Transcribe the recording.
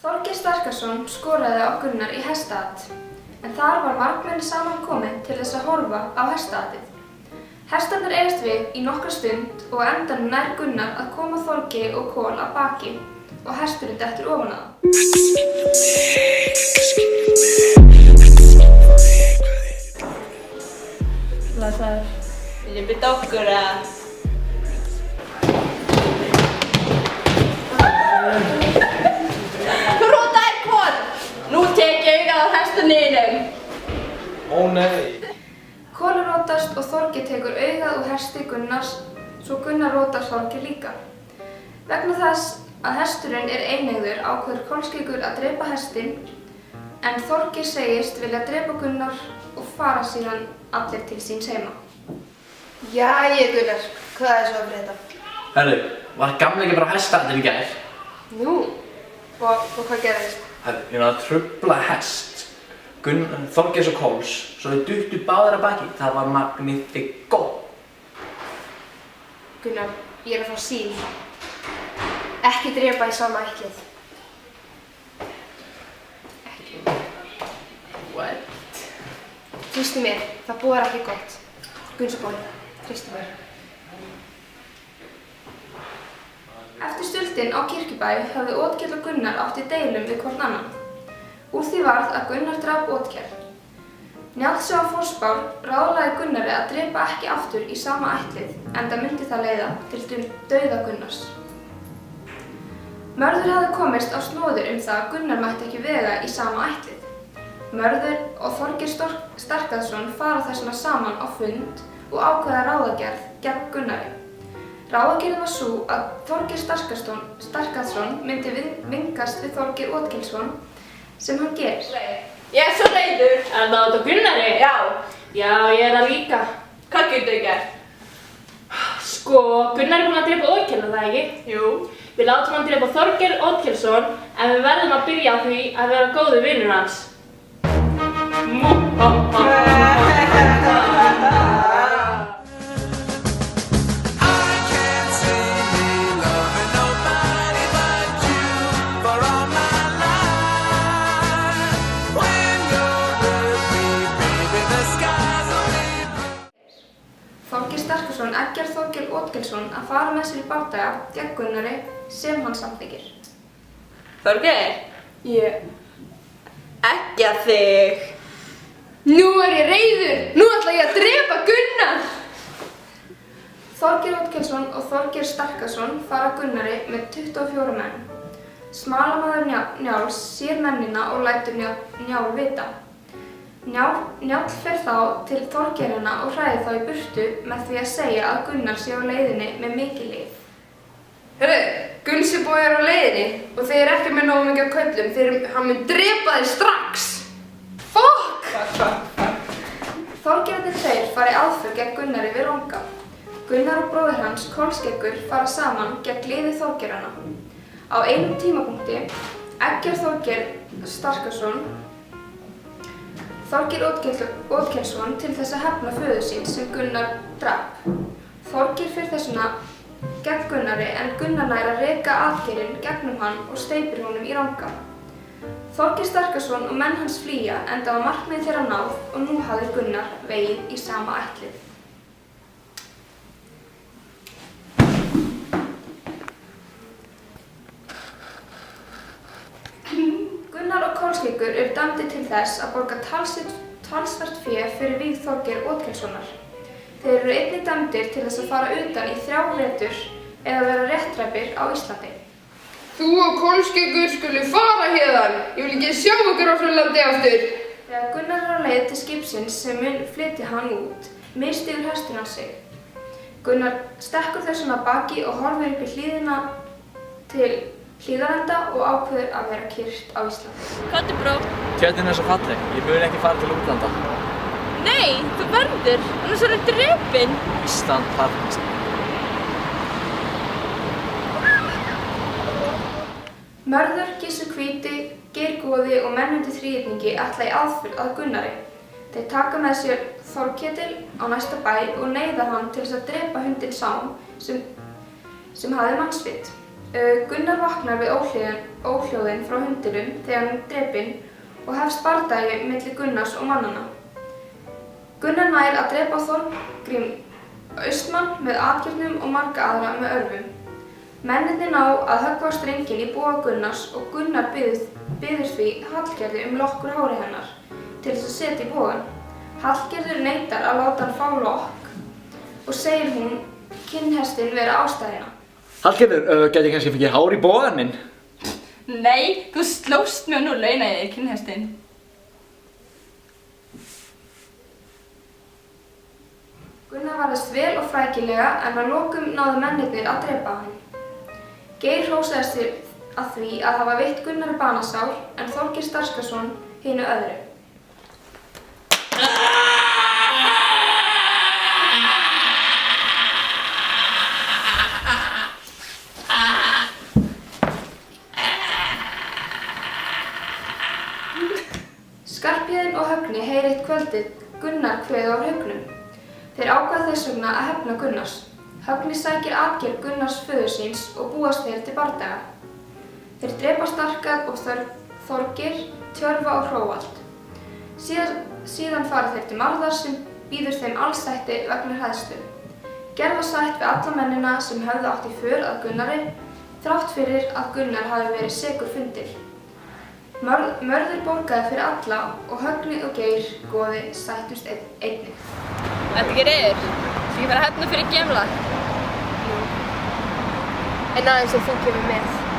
Þorgeir Starkason skoraði á Gunnar í hestaat, en þar var margmenni saman komin til þess að horfa á hestaatið. Hestarnir eigast við í nokkra stund og á endanum nær Gunnar að koma Þorgeiri og Kol að baki og hesturinn dettur ofan á það. Blessaður. Viljið bytta okkur að... Þú rótaðir Kol! Nú tek ég augað á hestunniðinum. Ó nei! Kol rótast og Þorgeir tekur augað úr hesti Gunnars, svo Gunnar rótar Þorgeir líka. Vegna þess að hesturinn er eineygður ákveður Kolskeggur að drepa hestinn, en Þorgeir segist vilja drepa Gunnar og fara síðan allir til síns heima. Jæja Gunnar, hvað er svo að frétta? Herru, var gamla ekki bara hestaatinn í gær? Nú, og hvað gerðist? Herru, ég var að trufla hest. Þorgeirs og Kols, svo þau duttu báðir að baki. Það var magnifico. Gunnar, ég er að fá sín. Ekki drepa í sama ættlið. Ekki. What? Trýstu mér, það boðar ekki gott. Gunnsból, trýstu mér. Eftir stultinn á Kirkjubæ hafði Otkell og Gunnar átt í deilum við hvorn annan. Úr því varð að Gunnar drap Otkell. Njáll sá forspár ráðlagði Gunnari að drepa ekki aftur í sama ættlið, enda myndi það leiða til dauða Gunnars. Mörður hafði komist á snoðir það að Gunnar mætti ekki vega í sama ættlið. Mörður og Þorgeir Starkason fara þess vegna saman á fund og ákveða ráðagerð gegn Gunnari. Ráðagerðin var sú að Þorgeir Starkason myndi vingast við Þorgeir Otkelsson, sem hann gerir. Ég er svo reiður. Er það út á Gunnari? Já. Já, ég er það líka. Hvað getur þau gert? Sko, Gunnar er búinn að drepa Otkell, er það ekki? Jú. Við látum hann drepa Þorgeir Otkelsson, en við verðum að byrja á því að vera góður vinur hans. Þorgeir Starkason eggjar Þorgeir Otkelsson að fara með sér í bardaga gegn Gunnari sem hann samþykkir. Þorgeir? Ég... eggja þig. Nú er ég reiður! Nú ætla ég að drepa Gunnar! Þorgeir Otkelsson og Þorgeir Starkason fara Gunnari með 24 menn. Smalamaður Njáls sér mennina og lætur Njál vita. Njáll fer þá til Þorgeirana og hræðir þá í burtu með því að segja að Gunnar sé á leiðinni með mikið lyf. Hörru, Gunnsibogi er á leiðinni og þeir eru ekki með nógu mikið af köllum þegar hann mun drepa þig strax! Fuck! Þorgeirarnir tveir fara í aðför gegn Gunnari við Ranga. Gunnar og bróðir hans, Kolskeggur, fara saman gegn liði Þorgeirana. Á einum tímapunkti eggjar Þorgeir Starkason Þorgeir Otkelsson til þess að hefna föður sín sem Gunnar drap. Þorgeir fer þess vegna gegn Gunnari en Gunnar nær að reka atgerinn gegnum hann og steypir honum í Ranga. Þorgeir Starkason og menn hans flýja enda var markmið þeirra náð og nú hafði Gunnar vegið í sama ættlið. Gunnar og Kolskeggur eru dæmdir til þess að borga talsvert fé fyrir víg Þorgeir Otkelssonar. Þeir eru einnig dæmdir til þess að fara utan í 3 vetur eða vera réttræpir á Íslandi. Þú og Kolskeggur skulu fara héðan! Ég vil ekki sjá ykkur á þessu landi aftur! Þegar Gunnar er á leið til skipsins sem mun flytja hann út, misstígur hesturinn hans sig. Gunnar stekkur þess vegna baki og horfir upp í hlíðina til hlíðarenda og ákveður að vera kyrrt á Íslandi. Komdu bró. Tjöldin er svo falleg. Ég mun ekki fara til útlanda. Nei, þú verður. Annars er það drepinn. Ísland farnast. Mörður, Gissur hvíti, Geirgoði og mennundi þríhyrningi ætla í aðför að Gunnari. Þeir taka með sér Þorketil á næsta bæ og neyða hann til þess að drepa hundinn Sám sem hafði mannsvit. Gunnar vaknar við óhljóðin frá hundinum þegar hann er drepinn og hefst bardagi milli Gunnars og mannanna. Gunnar nær að drepa Þorgrím Austmann með atgervum og marga aðra með örvum. Mennirnir ná að höggva á strenginn í boga Gunnars og Gunnar biður því Hallgerði lokkur hári hennar til þess að setja í bogann. Hallgerður neitar að láta hann fá lokk og segir hún kinnhestinn vera ástæðina. Hallgerður, gæti ég kannski fengið hár í bogann minn? Nei, þú slóst mig og nú launaði þér kinnhestinn. Gunnar varðist vel og frækilega en að lokum náðu mennirnir að drepa hann. Geir hrósaðist sér að því að hafa veitt Gunnari banasár en Þorgeir Starkason hinu öðru. Skarphéðinn og Högni heyra eitt kvöldið Gunnar kveða á haugnum. Þeir ákveða þess vegna að hefna Gunnars. Högni sækir atgerð Gunnars föður síns og búast þeir til bardaga. Þeir drepa Starkað og Þorgeir, Tjörva og Hróald. Síðan fara þeir til Marðar sem býður þeim allsætti vegna hræðslu. Gerð var sætt við alla mennina sem höfðu átt í för að Gunnari, þrátt fyrir að Gunnar hafi verið sekur fundir. Mörður borgaði fyrir alla og Högni og Geir goði sættust einnig. Þetta ekki reyður? Svo ég fara að hefna fyrir gemla? En aðeins ef þú kemur með.